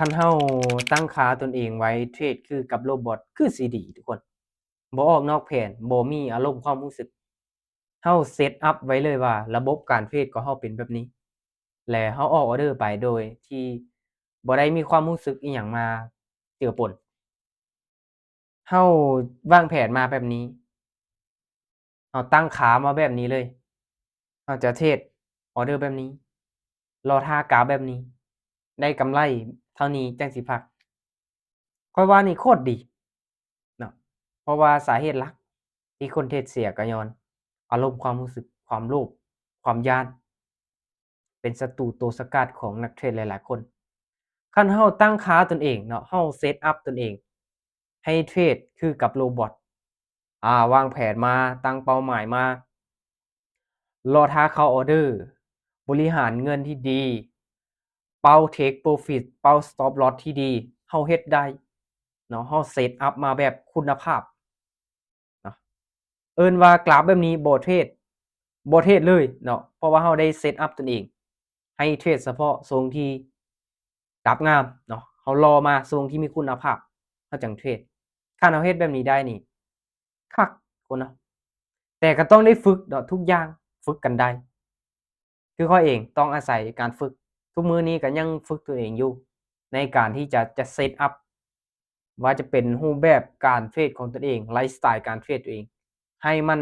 คันเฮาตั้งค่าตนเองไว้เทรดคือกับโรบอตคือสิดีทุกคนบ่ออกนอกแผนบ่มีอารมณ์ความรู้สึกเฮาเซตอัปไว้เลยว่าระบบการเทรดของเฮาเป็นแบบนี้และเฮาออกออร์เดอร์ไปโดยที่บ่ได้มีความรู้สึกอิหยังมาเจือปนเฮาวางแผนมาแบบนี้เฮาตั้งขามาแบบนี้เลยเฮาจะเทรดออร์เดอร์แบบนี้รอท่ากราฟแบบนี้ได้กำไรเท่านี้จั่งสิพักข้อยว่านี่โคตรดี เนาะเพราะว่าสาเหตุหลักที่คนเทศเสียก็ญ้อนอารมณ์ความรู้สึกความโลภความย้านเป็นศัตรูตัวสกัดของนักเทรดหลายๆคนคันเฮาตั้งค่าตนเองเนาะเฮาเซตอัปตนเองให้เทรดคือกับโรบอตวางแผนมาตั้งเป้าหมายมารอท่าเข้าออร์เดอร์บริหารเงินที่ดีเป้า Take Profit เป้า Stop Loss ที่ดีเฮาเฮ็ดได้เนาะเฮาเซตอัปมาแบบคุณภาพเนาะ เอิ้นว่ากราฟแบบนี้บ่เทรดเลยเนาะเพราะว่าเราได้เซตอัปตนเองให้เทรดเฉพาะทรงที่กราฟงามเนาะเรารอมาทรงที่มีคุณภาพเราจั่งเทรดคันเราเฮ็ดแบบนี้ได้นี่คักคนเนาะแต่ก็ต้องได้ฝึกเนาะทุกอย่างฝึกกันได้คือข้อยเองต้องอาศัยการฝึกทุกมื้อนี้ก็ยังฝึกตัวเองอยู่ในการที่จะเซตอัปว่าจะเป็นรูปแบบการเทรดของตนเองไลฟ์สไตล์การเทรดตัวเอง ให้มัน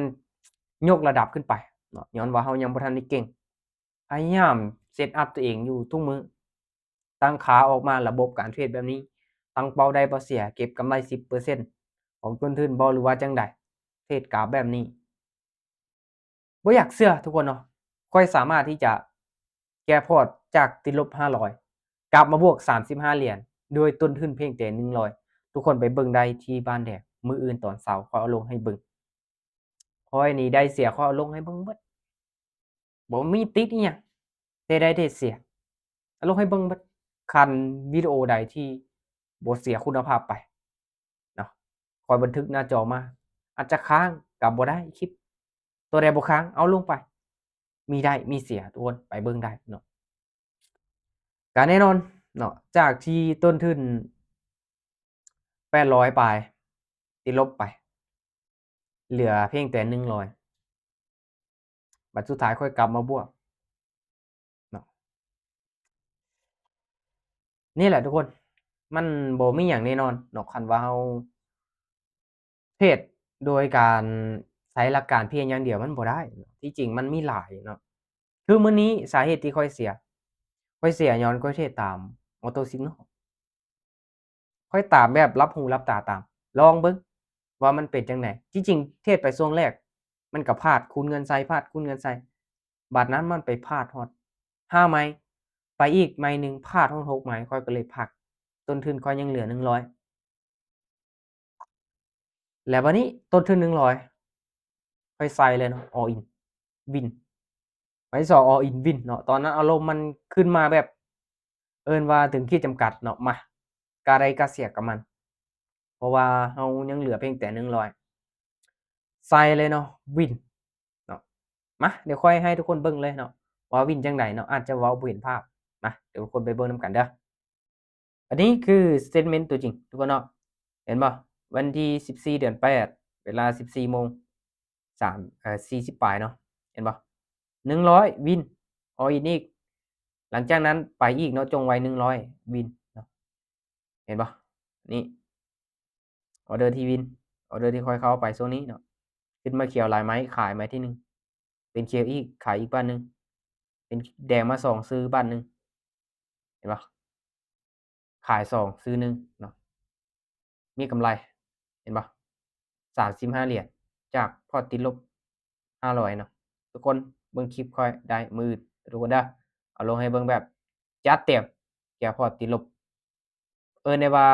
ยกระดับขึ้นไปเนาะย้อนว่าเรายังบ่ทันได้เก่งพยายามเซตอัปตัวเองอยู่ทุกมื้อตั้งขาออกมาระบบการเทรดแบบนี้ตั้งเป้าได้บ่เสียเก็บกำไร10%ของต้นทุนบ่หรือว่าจั่งใดเทรดกราฟแบบนี้บ่อยากเชื่อทุกคนเนาะข้อยสามารถที่จะแก้พอร์ตจากติดลบ500กลับมาบวก35 เหรียญด้วยต้นทุนเพียงแต่100ทุกคนไปเบิ่งได้ที่บ้านแดงมื้ออื่นตอนเช้าข้อยเอาลงให้เบิ่งข้อยนี่ได้เสียข้อยเอาลงให้เบิ่งเบิด บ่มีติดอิหยังแต่ได้แต่เสียเอาลงให้เบิ่งเบิดคันวิดีโอใดที่บ่เสียคุณภาพไปเนาะข้อยบันทึกหน้าจอมาอาจจะค้างก็บ่ได้คลิปตัวใดบ่ค้างเอาลงไปมีได้มีเสียทุกคนไปเบิ่งได้เนาะก็แน่นอนเนาะจากที่ต้นทุน800ปลายติดลบไปเหลือเพียงแต่100บัดสุดท้ายค่อยกลับมาบวกเนาะนี่แหละทุกคนมันบ่มีหยังแน่นอนเนาะคันว่าเรา เทรดโดยการใช้หลักการเพียงอย่างเดียวมันบ่ได้ที่จริงมันมีหลายเนาะคือมื้อนี้สาเหตุที่ข้อยเสียญ้อนข้อยเทรดตาม Auto Signal ข้อยตามแบบหลับหูหลับตาตามลองเบิ่งว่ามันเป็นจั่งใดที่จริงเทรดไปช่วงแรกมันก็พลาดคูณเงินใส่พลาดคูณเงินใส่บัดนั้นมันไปพลาดฮอด5ไม้ไปอีกไม้หนึ่งพลาดฮอด6ไม้ข้อยก็เลยพักต้นทุนข้อยยังเหลือ100แล้วบัดนี้ต้นทุน100ข้อยใส่เลยเนาะ All in Win ไม้2 All in Win เนาะตอนนั้นอารมณ์มันขึ้นมาแบบเอิ้นว่าถึงขีดจำกัดเนาะมากะได้กะเสียกับมันเพราะว่าเรายังเหลือเพียงแต่100ใส่เลยเนาะ Win เนาะมาเดี๋ยวค่อยให้ทุกคนเบิ่งเลยเนาะว่าวินจั่งใดเนาะอาจจะเว้าบ่เห็นภาพมาเดี๋ยวทุกคนไปเบิ่งนำกันเด้ออันนี้คือสเตตเมนต์ตัวจริงทุกคนเนาะเห็นบ่วันที่14เดือน8เวลา14โมง40ปลายเนาะเห็นบ่100วิน All in อีกหลังจากนั้นไปอีกเนาะจงไว้100วินเนาะเห็นบ่นี่ออร์เดอร์ที่วินออร์เดอร์ที่ค่อยเข้าไปช่วงนี้เนาะขึ้นมาเขียวหลายไม้ขายไม้ที่1เป็นเขียวอีกขายอีกบ้านหนึ่งเป็นแดงมา2ซื้อบ้านหนึ่งเห็นบ่ขาย2ซื้อ1เนาะมีกำไรเห็นบ่35 เหรียญจากพอร์ตติดลบ500เนาะทุกคนเบิ่งคลิปค่อยได้มื้ออื่นทุกคนเด้อเอาลงให้เบิ่งแบบจัดเต็มแก้พอร์ตติดลบเอิ้นได้ว่า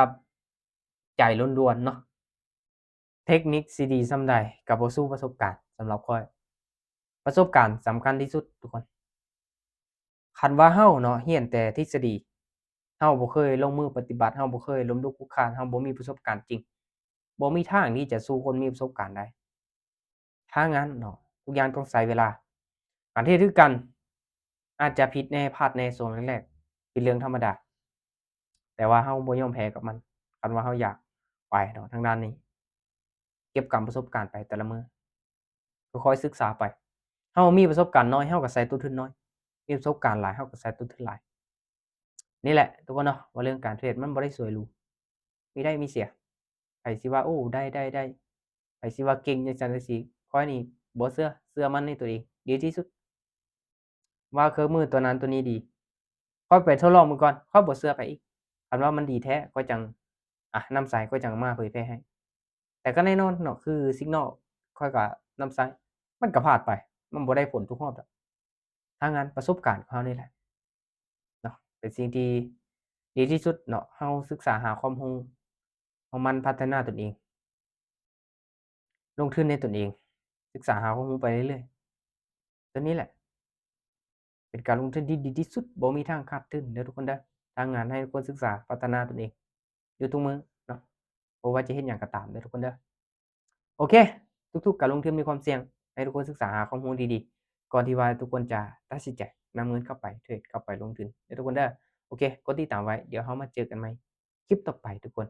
ใจล้วนๆเนาะเทคนิคสิดีส่ำใดก็บ่สู้ประสบการณ์สำหรับข้อยประสบการณ์สำคัญที่สุดทุกคน คันว่าเฮาเนาะเรียนแต่ทฤษฎีเฮาบ่เคยลงมือปฏิบัติเฮาบ่เคยล้มลุกคลุกคลานเฮาบ่มีประสบการณ์จริงบ่มีทางที่จะสู้คนมีประสบการณ์ได้ถ้างั้นเนาะทุกอย่างต้องใช้เวลาการเทรดคือกันอาจจะผิดแหน่พลาดแหน่ช่วงแรกๆเป็นเรื่องธรรมดา แต่ว่าเราบ่ยอมแพ้กับมันคันว่าเราอยากไปเนาะทางด้านนี้เก็บกำประสบการณ์ไปแต่ละมื้อค่อยๆศึกษาไปเรามีประสบการณ์น้อยเราก็ใส่ต้นทุนน้อยมีประสบการณ์หลายเราก็ใส่ต้นทุนหลายนี่แหละทุกคนเนาะว่าเรื่องการเทรดมันบ่ได้สวยหรูมีได้มีเสียไผสิว่าโอ้ได้ๆๆไผสิว่าเก่งจังซั้นจังซี้ข้อยนี่บ่เชื่อเชื่อมั่นในตัวเองดีที่สุด ว่าเครื่องมือตัวนั้นตัวนี้ดีค่อยไปทดลองมึงก่อนค่อยบ่เชื่อไผอีกคันว่ามันดีแท้ค่อยจังนำใส่ค่อยจังมาเผยแพร่ให้แต่ก็แน่นอนเนาะคือ Signal ข้อยก็นำใส่มันก็พลาดไปมันบ่ได้ผลทุกรอบดอกถ้างั้นประสบการณ์ของเรานี่แหละเนาะเป็นสิ่งที่ดีที่สุดเนาะเราศึกษาหาความรู้เราหมั่นพัฒนาตนเองลงทุนในตนเองศึกษาหาความรู้ไปเรื่อยๆตัวนี้แหละ เป็นการลงทุนที่ดีที่สุดบ่มีทางขาดทุนเด้อทุกคนเด้อทางงานให้ทุกคนศึกษาพัฒนาตนเองอยู่ทุกมื้อเนาะบ่ว่าจะเฮ็ดหยังก็ตามเด้อทุกคนเด้อโอเคทุกๆการลงทุนมีความเสี่ยงให้ทุกคนศึกษาหาข้อมูลดีๆก่อนที่ว่าทุกคนจะตัดสินใจนำเงินเข้าไปเทรดเข้าไปลงทุนเด้อทุกคนเด้อโอเคกดติดตามไว้เดี๋ยวเรามาเจอกันใหม่คลิปต่อไปทุกคน